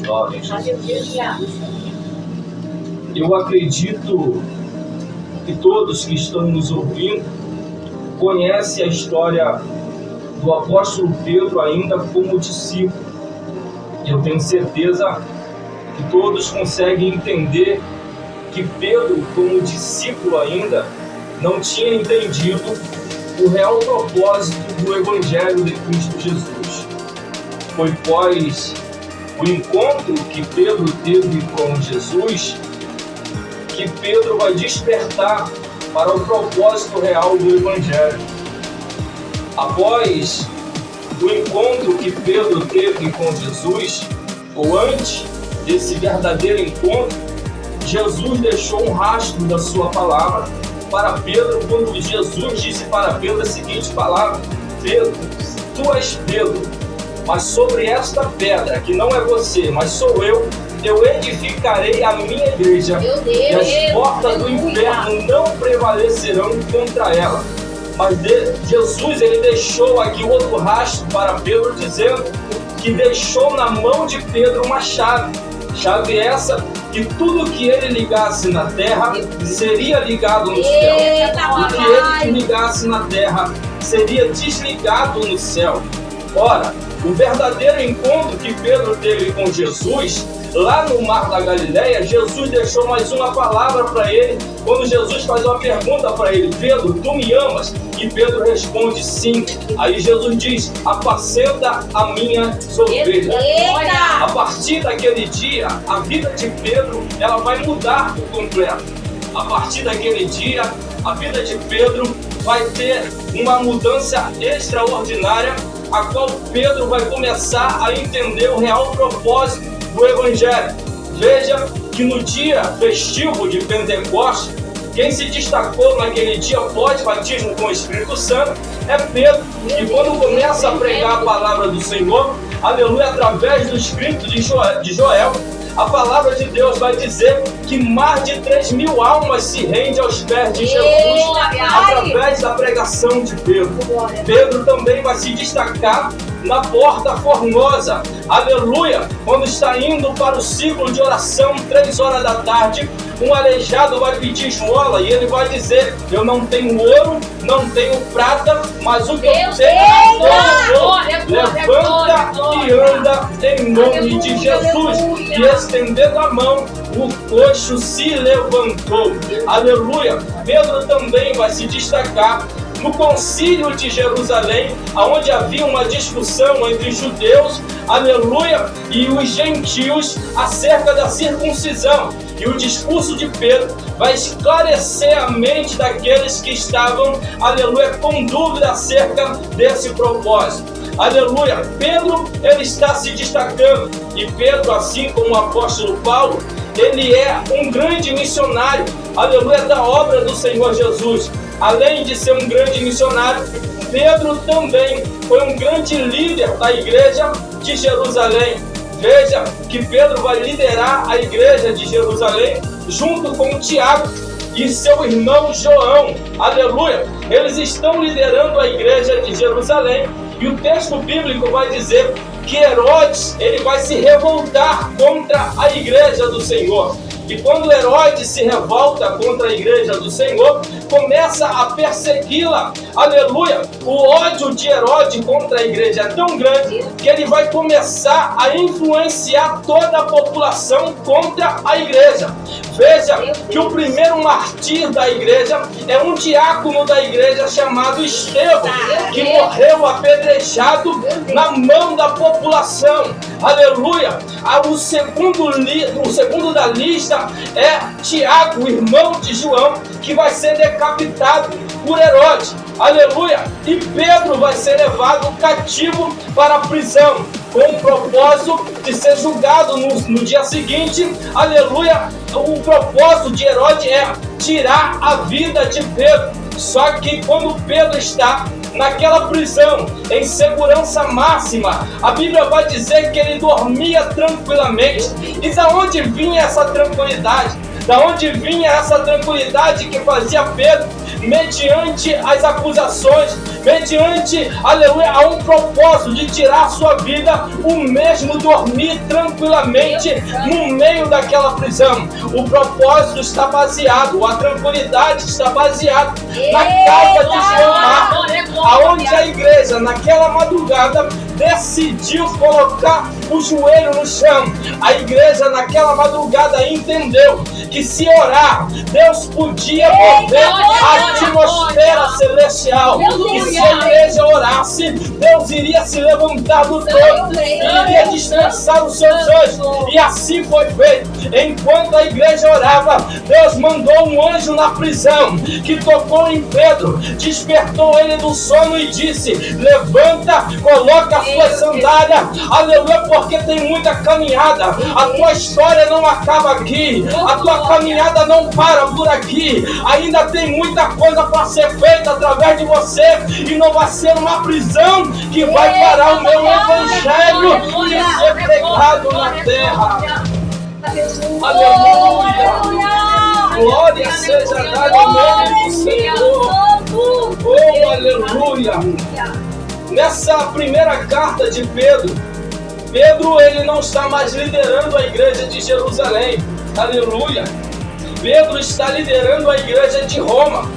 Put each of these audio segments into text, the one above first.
Glória a Jesus. Eu acredito que todos que estão nos ouvindo conhecem a história do apóstolo Pedro ainda como discípulo. Eu tenho certeza que todos conseguem entender que Pedro, como discípulo ainda, não tinha entendido o real propósito do Evangelho de Cristo Jesus. Foi após o encontro que Pedro teve com Jesus que Pedro vai despertar para o propósito real do Evangelho. Após o encontro que Pedro teve com Jesus, ou antes desse verdadeiro encontro, Jesus deixou um rastro da sua palavra para Pedro, quando Jesus disse para Pedro a seguinte palavra: Pedro, tu és Pedro, mas sobre esta pedra, que não é você, mas sou eu edificarei a minha igreja, e as portas do inferno não prevalecerão contra ela. Mas Jesus, ele deixou aqui outro rastro para Pedro, dizendo que deixou na mão de Pedro uma chave. Chave essa que tudo que ele ligasse na terra seria ligado no céu. O que ele ligasse na terra seria desligado no céu. Ora, o verdadeiro encontro que Pedro teve com Jesus, lá no Mar da Galileia, Jesus deixou mais uma palavra para ele, quando Jesus faz uma pergunta para ele: Pedro, tu me amas? E Pedro responde: sim. Aí Jesus diz: apacenta a minha ovelha. A partir daquele dia, a vida de Pedro, ela vai mudar por completo. A partir daquele dia, a vida de Pedro vai ter uma mudança extraordinária, a qual Pedro vai começar a entender o real propósito do Evangelho. Veja que no dia festivo de Pentecostes, quem se destacou naquele dia pós-batismo com o Espírito Santo é Pedro. E quando começa a pregar a palavra do Senhor, aleluia, através do Espírito de Joel, a palavra de Deus vai dizer que mais de 3.000 almas se rendem aos pés de Jesus através da pregação de Pedro. Pedro também vai se destacar na Porta Formosa, aleluia, quando está indo para o ciclo de oração, 3 horas da tarde, um aleijado vai pedir esmola e ele vai dizer: eu não tenho ouro, não tenho prata, mas o que eu tenho é levanta e anda em nome de Jesus. E estendendo a mão, o coxo se levantou. Aleluia. Pedro também vai se destacar no concílio de Jerusalém, onde havia uma discussão entre os judeus, aleluia, e os gentios acerca da circuncisão. E o discurso de Pedro vai esclarecer a mente daqueles que estavam, aleluia, com dúvida acerca desse propósito. Aleluia. Pedro, ele está se destacando. E Pedro, assim como o apóstolo Paulo, ele é um grande missionário, aleluia, da obra do Senhor Jesus. Além de ser um grande missionário, Pedro também foi um grande líder da igreja de Jerusalém. Veja que Pedro vai liderar a igreja de Jerusalém junto com Tiago e seu irmão João. Aleluia! Eles estão liderando a igreja de Jerusalém e o texto bíblico vai dizer que Herodes, ele vai se revoltar contra a igreja do Senhor. E quando Herodes se revolta contra a igreja do Senhor, começa a persegui-la. Aleluia! O ódio de Herodes contra a igreja é tão grande que ele vai começar a influenciar toda a população contra a igreja. Veja que o primeiro mártir da igreja é um diácono da igreja chamado Estevão, que morreu apedrejado na mão da população. Aleluia! O segundo da lista é Tiago, irmão de João, que vai ser decapitado por Herodes. Aleluia! E Pedro vai ser levado cativo para a prisão, com o propósito de ser julgado no dia seguinte. Aleluia! O propósito de Herodes é tirar a vida de Pedro. Só que quando Pedro está naquela prisão, em segurança máxima, a Bíblia vai dizer que ele dormia tranquilamente. E da onde vinha essa tranquilidade? Da onde vinha essa tranquilidade que fazia Pedro, mediante as acusações, mediante, aleluia, a um propósito de tirar a sua vida, o mesmo dormir tranquilamente no meio daquela prisão. O propósito está baseado, a tranquilidade está baseada na casa de Jeová, aonde a igreja, naquela madrugada, decidiu colocar o joelho no chão. A igreja naquela madrugada entendeu que se orar, Deus podia mover a atmosfera celestial. E se a igreja orasse, Deus iria se levantar do trono, iria dispensar os seus anjos. E assim foi feito. Enquanto a igreja orava, Deus mandou um anjo na prisão, que tocou em Pedro, despertou ele do sono e disse: levanta, coloca a sua sandália, aleluia, porque tem muita caminhada. A tua história não acaba aqui, a tua caminhada não para por aqui. Ainda tem muita coisa para ser feita através de você, e não vai ser uma prisão que vai parar o meu evangelho de ser pregado na terra. Aleluia! Glória seja dada em nome do Senhor. Oh, aleluia! Nessa primeira carta de Pedro, ele não está mais liderando a igreja de Jerusalém. Aleluia! Pedro está liderando a igreja de Roma.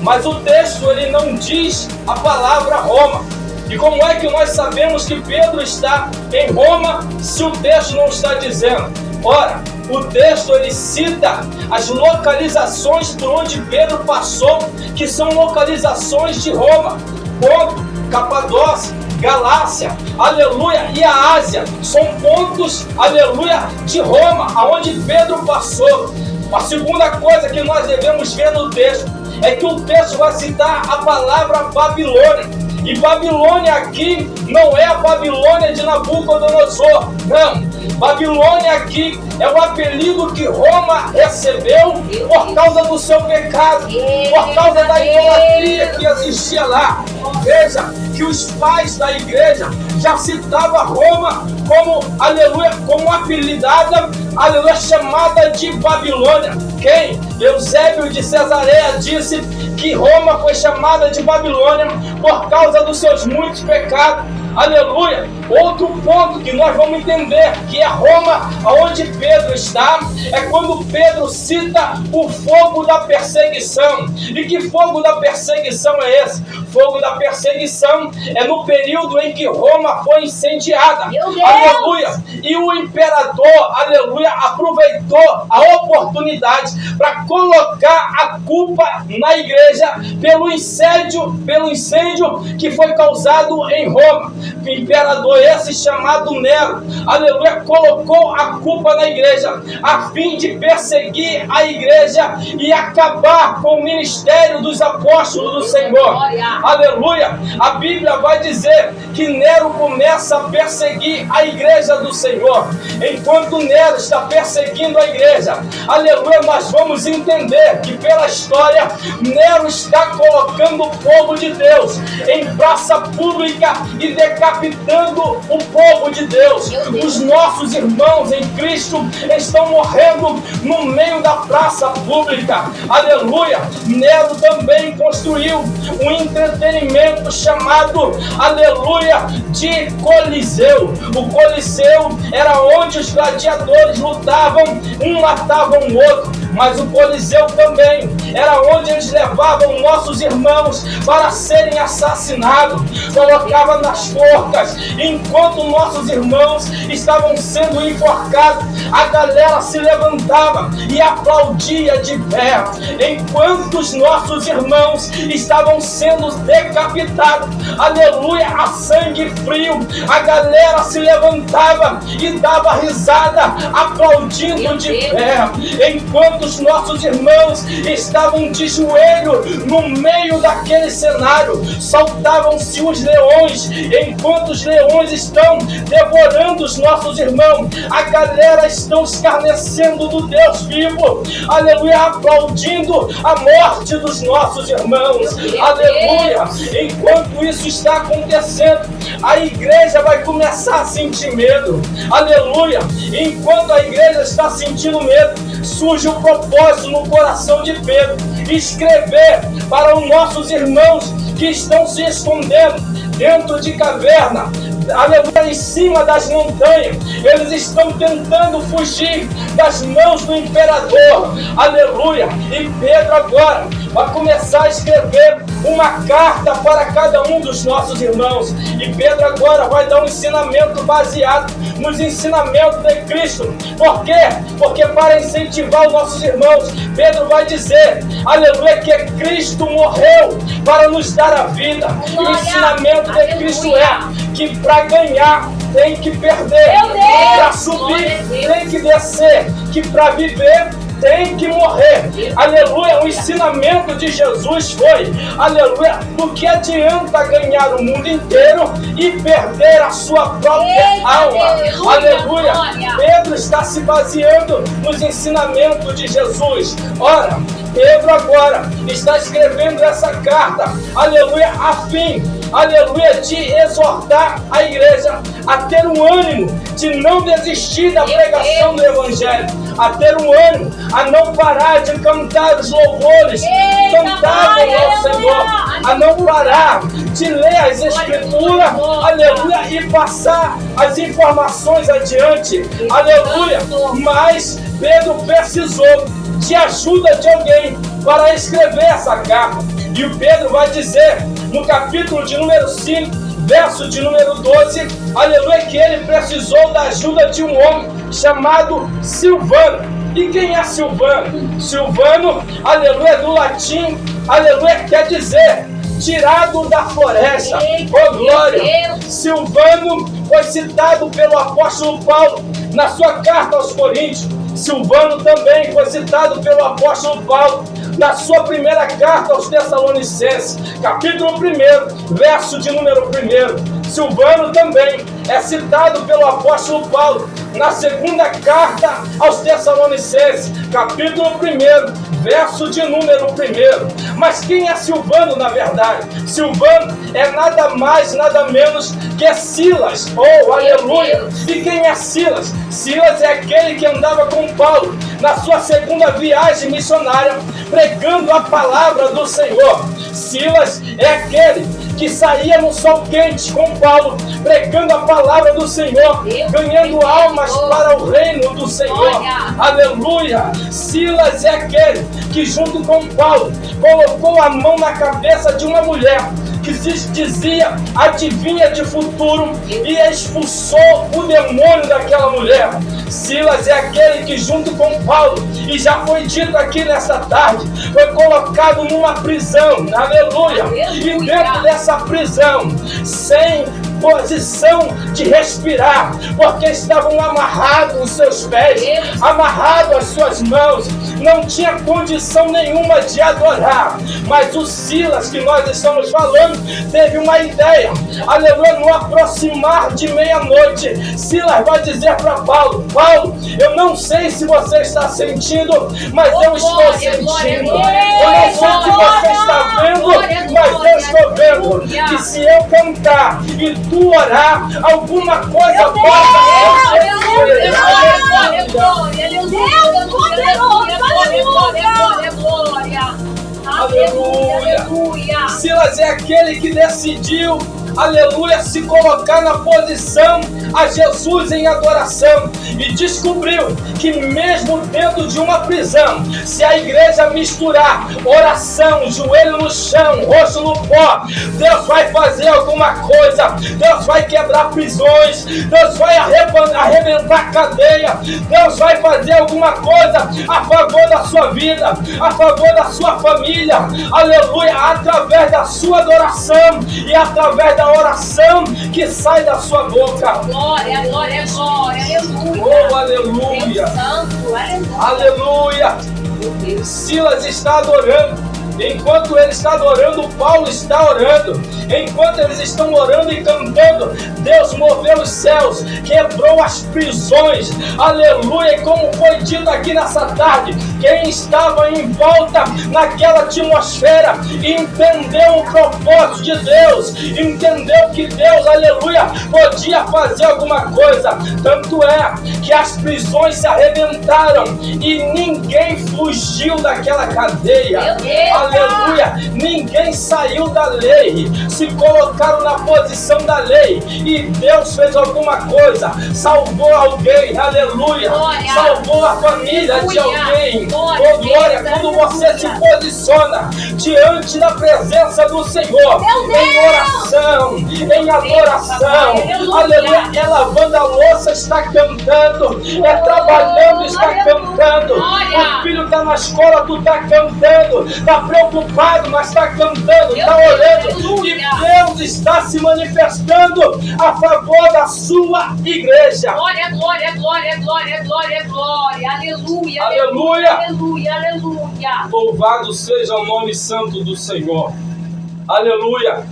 Mas o texto ele não diz a palavra Roma. E como é que nós sabemos que Pedro está em Roma se o texto não está dizendo? Ora, o texto ele cita as localizações por onde Pedro passou, que são localizações de Roma. Ponto, Capadócia, Galácia, aleluia, e a Ásia. São pontos, aleluia, de Roma, aonde Pedro passou. A segunda coisa que nós devemos ver no texto é que o texto vai citar a palavra Babilônia. E Babilônia aqui não é a Babilônia de Nabucodonosor, não. Babilônia aqui é o apelido que Roma recebeu por causa do seu pecado, por causa da idolatria que existia lá. Veja que os pais da igreja já citavam Roma como, aleluia, como apelidada, aleluia, chamada de Babilônia. Quem? Eusébio de Cesareia disse que Roma foi chamada de Babilônia por causa dos seus muitos pecados. Aleluia! Outro ponto que nós vamos entender que é Roma, aonde Pedro está, é quando Pedro cita o fogo da perseguição. E que fogo da perseguição é esse? Fogo da perseguição é no período em que Roma foi incendiada. Aleluia! E o imperador, aleluia, aproveitou a oportunidade para colocar a culpa na igreja pelo incêndio que foi causado em Roma. O imperador esse chamado Nero, aleluia, colocou a culpa na igreja a fim de perseguir a igreja e acabar com o ministério dos apóstolos do Senhor. Aleluia! A Bíblia vai dizer que Nero começa a perseguir a igreja do Senhor. Enquanto Nero está perseguindo a igreja, aleluia, nós vamos entender que pela história Nero está colocando o povo de Deus em praça pública e decapitando o povo de Deus. Os nossos irmãos em Cristo estão morrendo no meio da praça pública. Aleluia! Nero também construiu um entretenimento chamado, aleluia, de Coliseu. O Coliseu era onde os gladiadores lutavam, um matava o outro. Mas o Coliseu também era onde eles levavam nossos irmãos para serem assassinados, colocavam nas forcas. Enquanto nossos irmãos estavam sendo enforcados, a galera se levantava e aplaudia de pé. Enquanto os nossos irmãos estavam sendo decapitados, aleluia, a sangue frio, a galera se levantava e dava risada, aplaudindo de pé. Enquanto os nossos irmãos estavam de joelho no meio daquele cenário, saltavam-se os leões. Enquanto os leões estão devorando os nossos irmãos, a galera está escarnecendo do Deus vivo, aleluia, aplaudindo a morte dos nossos irmãos, aleluia. Enquanto isso está acontecendo, a igreja vai começar a sentir medo, aleluia. aleluia. Enquanto a igreja está sentindo medo, surge um propósito no coração de Pedro: escrever para os nossos irmãos que estão se escondendo dentro de caverna, aleluia, em cima das montanhas. Eles estão tentando fugir das mãos do imperador, aleluia. E Pedro agora vai começar a escrever uma carta para cada um dos nossos irmãos. E Pedro agora vai dar um ensinamento baseado nos ensinamentos de Cristo. Por quê? Porque para incentivar os nossos irmãos, Pedro vai dizer, aleluia, que Cristo morreu para nos dar a vida. E o ensinamento de Cristo é que para ganhar tem que perder, para subir tem que descer, que para viver tem que morrer, aleluia. O ensinamento de Jesus foi, aleluia, do que adianta ganhar o mundo inteiro e perder a sua própria alma, aleluia. Pedro está se baseando nos ensinamentos de Jesus. Ora, Pedro agora está escrevendo essa carta, aleluia, a fim, aleluia, de exortar a igreja a ter um ânimo de não desistir da pregação do Evangelho, a ter um ânimo, a não parar de cantar os louvores cantados ao Senhor, a não parar de ler as Escrituras, aleluia, e passar as informações adiante, aleluia. Mas Pedro precisou de ajuda de alguém para escrever essa carta. E o Pedro vai dizer no capítulo de número 5, verso de número 12, aleluia, que ele precisou da ajuda de um homem chamado Silvano. E quem é Silvano? Silvano, aleluia, do latim, aleluia, quer dizer tirado da floresta. Oh glória! Silvano foi citado pelo apóstolo Paulo na sua carta aos Coríntios. Silvano também foi citado pelo apóstolo Paulo na sua primeira carta aos Tessalonicenses, capítulo 1, verso de número 1. Silvano também é citado pelo apóstolo Paulo na segunda carta aos Tessalonicenses, capítulo 1, verso de número 1. Mas quem é Silvano na verdade? Silvano é nada mais, nada menos que Silas. Oh, aleluia! E quem é Silas? Silas é aquele que andava com Paulo na sua segunda viagem missionária, pregando a palavra do Senhor. Silas é aquele que saía no sol quente com Paulo, pregando a palavra do Senhor, ganhando almas para o reino do Senhor. Aleluia! Silas é aquele que junto com Paulo colocou a mão na cabeça de uma mulher que se dizia adivinha de futuro e expulsou o demônio daquela mulher. Silas é aquele que junto com Paulo, e já foi dito aqui nessa tarde, foi colocado numa prisão, aleluia, e dentro dessa prisão, sem posição de respirar, porque estavam amarrados os seus pés, amarrados as suas mãos, não tinha condição nenhuma de adorar. Mas o Silas que nós estamos falando teve uma ideia, aleluia, no aproximar de meia-noite, Silas vai dizer para Paulo: Paulo, eu não sei se você está sentindo, mas eu estou sentindo. Eu não sei se você está vendo, mas eu estou vendo. E se eu cantar e tu orar, alguma coisa pode acontecer. Aleluia! Silas é aquele que decidiu, aleluia, se colocar na posição a Jesus em adoração, e descobriu que mesmo dentro de uma prisão, se a igreja misturar oração, joelho no chão, rosto no pó, Deus vai fazer alguma coisa. Deus vai quebrar prisões, Deus vai arrebentar cadeia, Deus vai fazer alguma coisa a favor da sua vida, a favor da sua família, aleluia, através da sua adoração e através da oração que sai da sua boca. Glória, glória, glória, aleluia. Oh, aleluia. Deus santo, aleluia. Aleluia. Silas está adorando Enquanto ele está adorando, Paulo está orando. Enquanto eles estão orando e cantando, Deus moveu os céus, quebrou as prisões. Aleluia! E como foi dito aqui nessa tarde, quem estava em volta naquela atmosfera entendeu o propósito de Deus, entendeu que Deus, aleluia, podia fazer alguma coisa. Tanto é que as prisões se arrebentaram e ninguém fugiu daquela cadeia. Aleluia! Ninguém saiu da lei, se colocaram na posição da lei e Deus fez alguma coisa, salvou alguém, aleluia, glória, salvou a família aleluia, de alguém. glória, Oh glória, quando você se posiciona diante da presença do Senhor, em oração, em adoração, aleluia, é lavando a louça, está cantando, é trabalhando, está cantando, o filho está na escola, tu está cantando, está preocupado, mas está cantando, está orando, e Deus está se manifestando a favor da sua igreja. Glória, glória, glória, glória, glória, glória, aleluia, Aleluia. aleluia, aleluia. Louvado seja o nome santo do Senhor. Aleluia.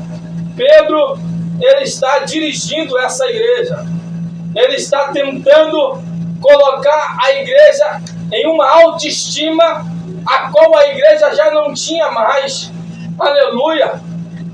Pedro, ele está dirigindo essa igreja. Ele está tentando colocar a igreja em uma autoestima a qual a igreja já não tinha mais. Aleluia.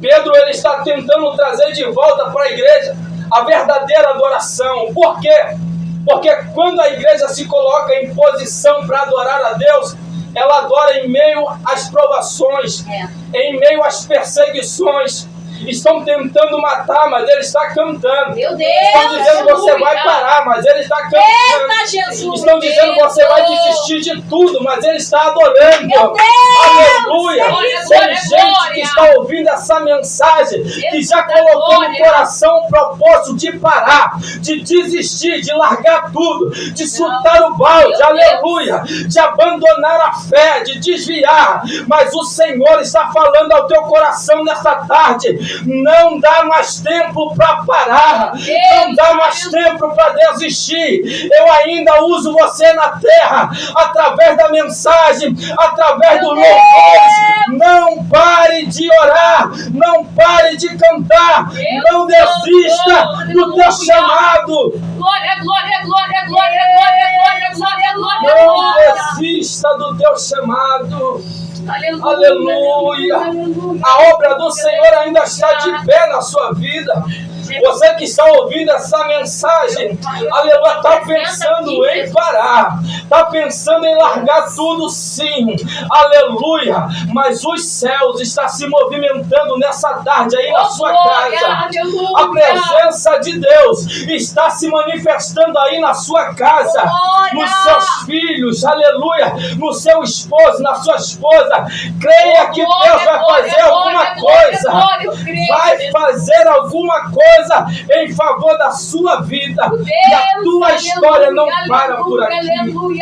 Pedro, ele está tentando trazer de volta para a igreja a verdadeira adoração. Por quê? Porque quando a igreja se coloca em posição para adorar a Deus, ela adora em meio às provações, em meio às perseguições. Estão tentando matar, mas ele está cantando. Meu Deus, estão dizendo que você vai parar, mas ele está cantando. Eita, Jesus, estão dizendo que você vai desistir de tudo, mas ele está adorando. Meu Deus, aleluia. Tem gente que está ouvindo essa mensagem que já colocou no coração o propósito de parar, de desistir, de largar tudo, de chutar o balde, aleluia, de abandonar a fé, de desviar. Mas o Senhor está falando ao teu coração nessa tarde. Não dá mais tempo para parar, não dá mais tempo para desistir. Eu ainda uso você na terra, através da mensagem, através do louvores. Não pare de orar, não pare de cantar, não desista do teu chamado. Glória, glória, glória, glória, glória, glória, glória, Não glória. desista do teu chamado. Aleluia. Aleluia. A obra do Senhor ainda está de pé na sua vida. Você que está ouvindo essa mensagem, aleluia, está pensando em parar, está pensando em largar tudo, sim, aleluia, mas os céus estão se movimentando nessa tarde aí na sua casa. A presença de Deus está se manifestando aí na sua casa, nos seus filhos, aleluia, no seu esposo, na sua esposa. Creia que Deus vai fazer alguma coisa, vai fazer alguma coisa em favor da sua vida, e a tua história não para por aqui.